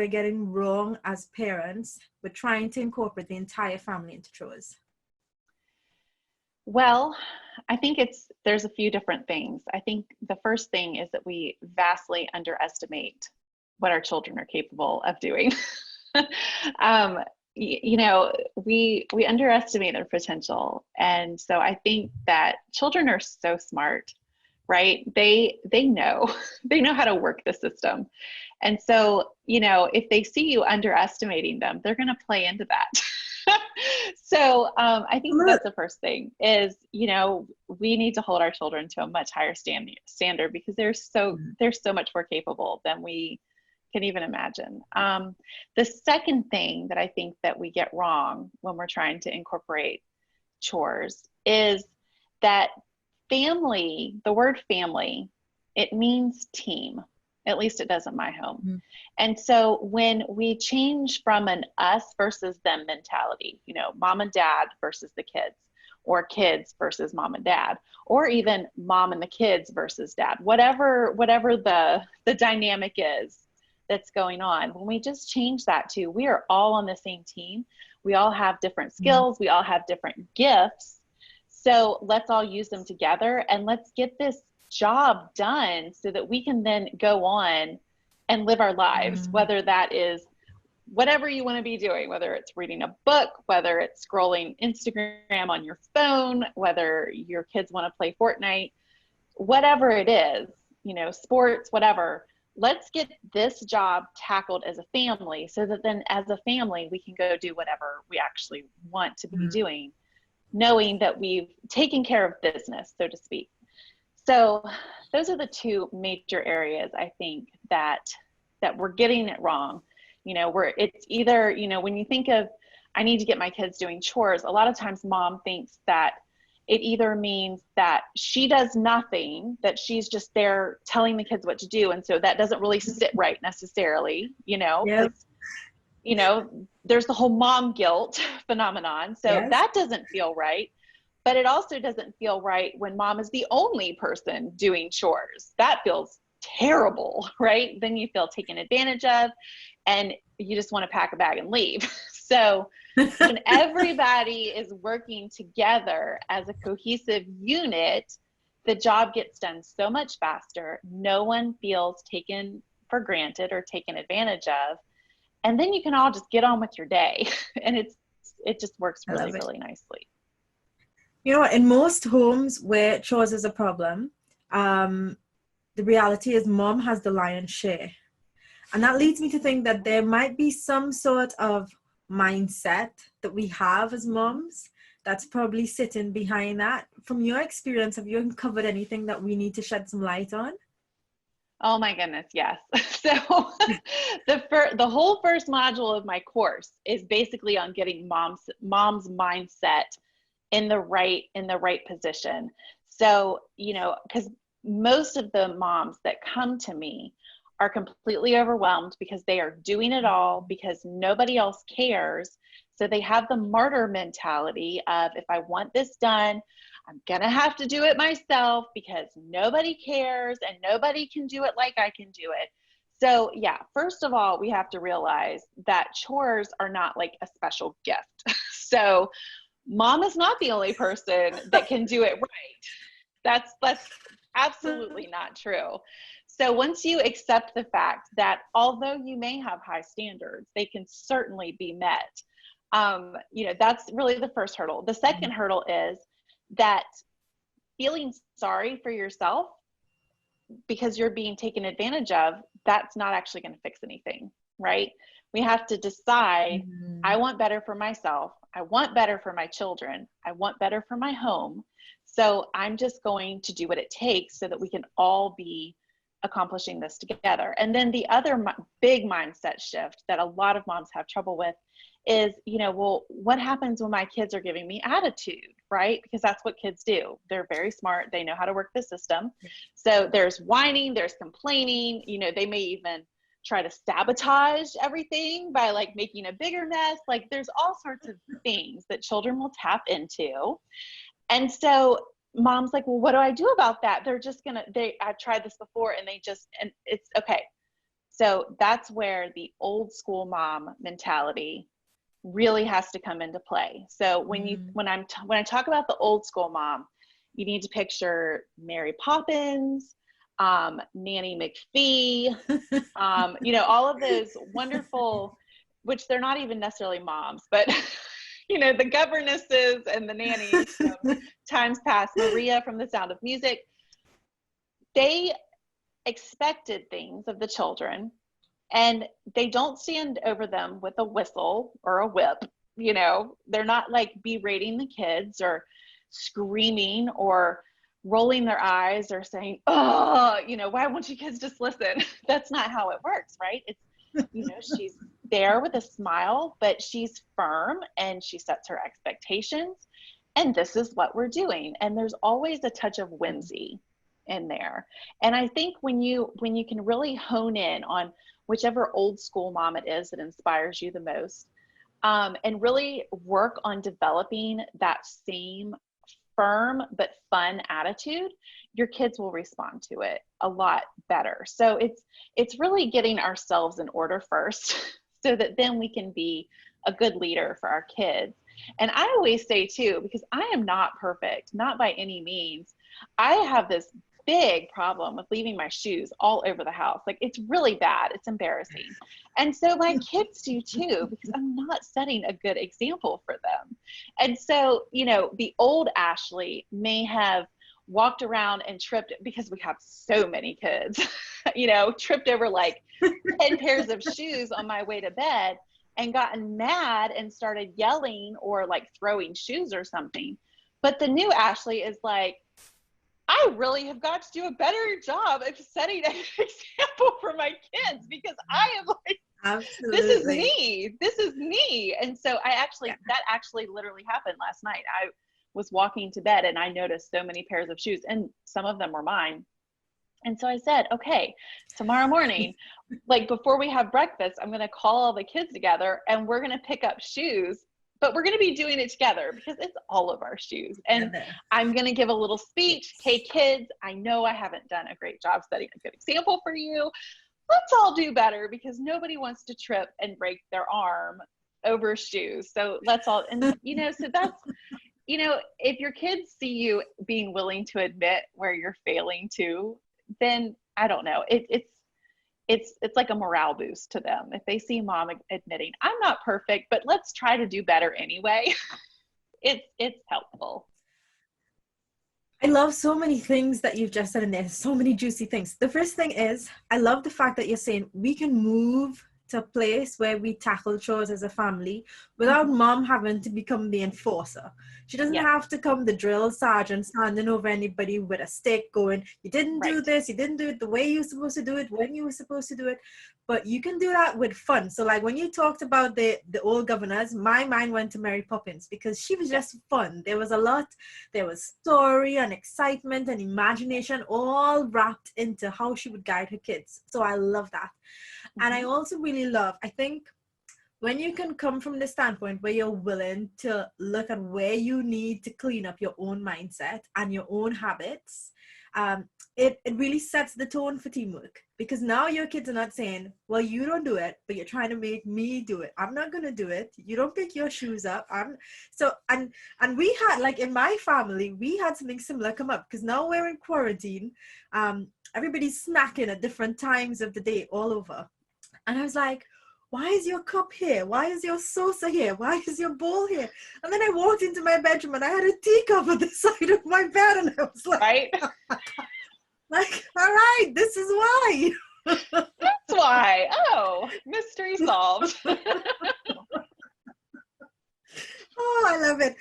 we're getting wrong as parents with trying to incorporate the entire family into chores? Well, I think there's a few different things. I think the first thing is that we vastly underestimate what our children are capable of doing. um, we underestimate their potential. And so I think that children are so smart, right? They know, they know how to work the system. And so, if they see you underestimating them, they're going to play into that. So I think that's the first thing is, we need to hold our children to a much higher standard because they're so much more capable than we can even imagine. The second thing that I think that we get wrong when we're trying to incorporate chores is that family, the word family, it means team. At least it does in my home. Mm-hmm. And so when we change from an us versus them mentality, mom and dad versus the kids, or kids versus mom and dad, or even mom and the kids versus dad, whatever the dynamic is that's going on, when we just change that to, we are all on the same team. We all have different skills. We all have different gifts. So let's all use them together and let's get this job done so that we can then go on and live our lives, whether that is whatever you want to be doing, whether it's reading a book, whether it's scrolling Instagram on your phone, whether your kids want to play Fortnite, whatever it is, sports, whatever. Let's get this job tackled as a family so that then as a family, we can go do whatever we actually want to be doing, knowing that we've taken care of business, so to speak. So those are the two major areas I think that we're getting it wrong. It's either, when you think of, I need to get my kids doing chores, a lot of times mom thinks that it either means that she does nothing, that she's just there telling the kids what to do. And so that doesn't really sit right necessarily, Yep. There's the whole mom guilt phenomenon. So that doesn't feel right. But it also doesn't feel right when mom is the only person doing chores. That feels terrible, right? Then you feel taken advantage of and you just want to pack a bag and leave. So when everybody is working together as a cohesive unit, the job gets done so much faster. No one feels taken for granted or taken advantage of. And then you can all just get on with your day. And it just works really, really nicely. In most homes where chores is a problem, the reality is mom has the lion's share. And that leads me to think that there might be some sort of mindset that we have as moms that's probably sitting behind that. From your experience, have you uncovered anything that we need to shed some light on? Oh my goodness, yes. So the whole first module of my course is basically on getting mom's mindset in the right position. So, because most of the moms that come to me are completely overwhelmed because they are doing it all because nobody else cares. So they have the martyr mentality of, if I want this done, I'm gonna have to do it myself because nobody cares and nobody can do it like I can do it. So yeah, first of all, we have to realize that chores are not like a special gift. So mom is not the only person that can do it right. That's absolutely not true. So once you accept the fact that although you may have high standards, they can certainly be met. That's really the first hurdle. The second hurdle is that feeling sorry for yourself because you're being taken advantage of, that's not actually going to fix anything, right? We have to decide, I want better for myself. I want better for my children. I want better for my home. So I'm just going to do what it takes so that we can all be accomplishing this together. And then the other big mindset shift that a lot of moms have trouble with is, well, what happens when my kids are giving me attitude, right? Because that's what kids do. They're very smart. They know how to work the system. So there's whining, there's complaining, they may even try to sabotage everything by like making a bigger mess. Like there's all sorts of things that children will tap into. And so mom's like, well, what do I do about that? They're just I've tried this before and it's okay. So that's where the old school mom mentality really has to come into play. So when I talk about the old school mom, you need to picture Mary Poppins, Nanny McPhee, all of those wonderful, which they're not even necessarily moms, but the governesses and the nannies from times past, Maria from The Sound of Music. They expected things of the children, and they don't stand over them with a whistle or a whip. They're not like berating the kids or screaming or rolling their eyes or saying, oh, why won't you kids just listen? That's not how it works, right? It's, she's there with a smile, but she's firm and she sets her expectations. And this is what we're doing. And there's always a touch of whimsy in there. And I think when you can really hone in on whichever old school mom it is that inspires you the most, and really work on developing that same firm but fun attitude, your kids will respond to it a lot better. So it's really getting ourselves in order first so that then we can be a good leader for our kids. And I always say too, because I am not perfect, not by any means, I have this big problem with leaving my shoes all over the house. Like, it's really bad. It's embarrassing. And so my kids do too, because I'm not setting a good example for them. And so, the old Ashley may have walked around and tripped, because we have so many kids, tripped over like 10 pairs of shoes on my way to bed and gotten mad and started yelling or like throwing shoes or something. But the new Ashley is like, I really have got to do a better job of setting an example for my kids, because I am like, absolutely, this is me. And so that actually literally happened last night. I was walking to bed and I noticed so many pairs of shoes, and some of them were mine. And so I said, okay, tomorrow morning, like before we have breakfast, I'm going to call all the kids together and we're going to pick up shoes, but we're going to be doing it together because it's all of our shoes. And I'm going to give a little speech. Hey kids, I know I haven't done a great job setting a good example for you. Let's all do better, because nobody wants to trip and break their arm over shoes. So let's all, and so that's, if your kids see you being willing to admit where you're failing too, then I don't know, it's like a morale boost to them. If they see mom admitting, I'm not perfect, but let's try to do better anyway, it's helpful. I love so many things that you've just said in there. So many juicy things. The first thing is, I love the fact that you're saying we can move to a place where we tackle chores as a family without mom having to become the enforcer. She doesn't have to come the drill sergeant standing over anybody with a stick going, you didn't do this, you didn't do it the way you were supposed to do it, when you were supposed to do it. But you can do that with fun. So like when you talked about the old governors, my mind went to Mary Poppins, because she was just fun. There was a lot, there was story and excitement and imagination all wrapped into how she would guide her kids. So I love that. And I also really love, I think, when you can come from the standpoint where you're willing to look at where you need to clean up your own mindset and your own habits, it really sets the tone for teamwork. Because now your kids are not saying, well, you don't do it, but you're trying to make me do it. I'm not going to do it. You don't pick your shoes up. And we had, like in my family, we had something similar come up, because now we're in quarantine. Everybody's snacking at different times of the day all over. And I was like, why is your cup here? Why is your saucer here? Why is your bowl here? And then I walked into my bedroom and I had a teacup at the side of my bed, and I was like, like, all right, this is why. That's why. Oh, mystery solved. Oh, I love it.